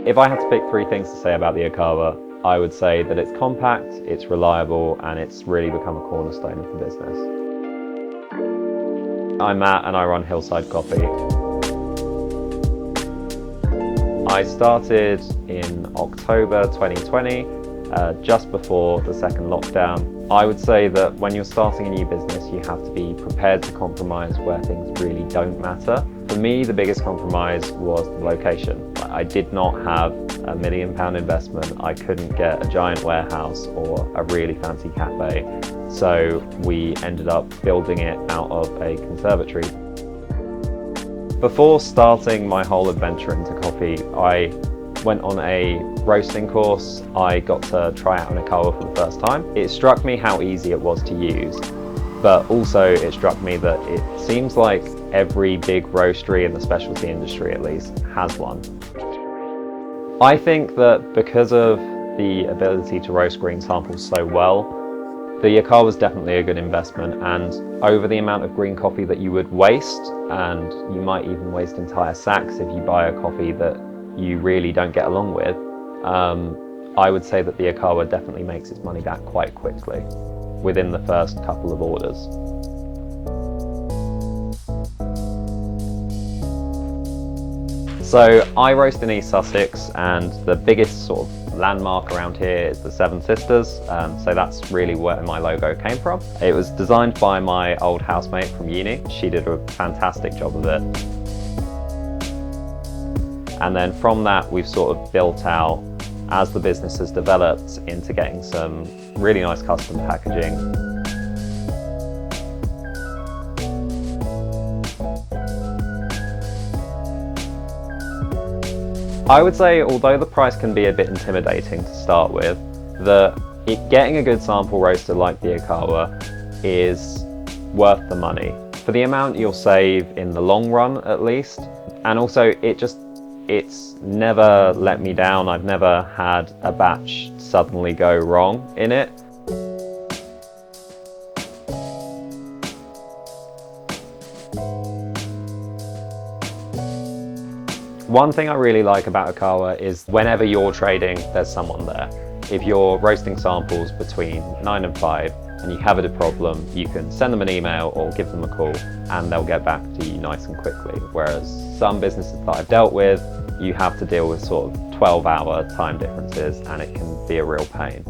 If I had to pick three things to say about the Laowa, I would say that it's compact, it's reliable, and it's really become a cornerstone of the business. I'm Matt and I run Hillside Coffee. I started in October 2020, just before the second lockdown. I would say that when you're starting a new business, you have to be prepared to compromise where things really don't matter. For me, the biggest compromise was the location. I did not have £1 million investment. I couldn't get a giant warehouse or a really fancy cafe. So we ended up building it out of a conservatory. Before starting my whole adventure into coffee, I went on a roasting course. I got to try out an Laowa for the first time. It struck me how easy it was to use, but also it struck me that it seems like every big roastery in the specialty industry at least has one. I think that because of the ability to roast green samples so well, the Laowa was definitely a good investment, and over the amount of green coffee that you would waste, and you might even waste entire sacks if you buy a coffee that you really don't get along with, I would say that the Laowa definitely makes its money back quite quickly within the first couple of orders. So I roast in East Sussex, and the biggest sort of landmark around here is the Seven Sisters, so that's really where my logo came from. It was designed by my old housemate from uni. She did a fantastic job of it. And then from that, we've sort of built out, as the business has developed, into getting some really nice custom packaging. I would say, although the price can be a bit intimidating to start with, getting a good sample roaster like the Laowa is worth the money. For the amount you'll save in the long run at least, and also it's never let me down. I've never had a batch suddenly go wrong in it. One thing I really like about Laowa is whenever you're trading, there's someone there. If you're roasting samples between 9 and 5 and you have a problem, you can send them an email or give them a call and they'll get back to you nice and quickly. Whereas some businesses that I've dealt with, you have to deal with sort of 12-hour time differences and it can be a real pain.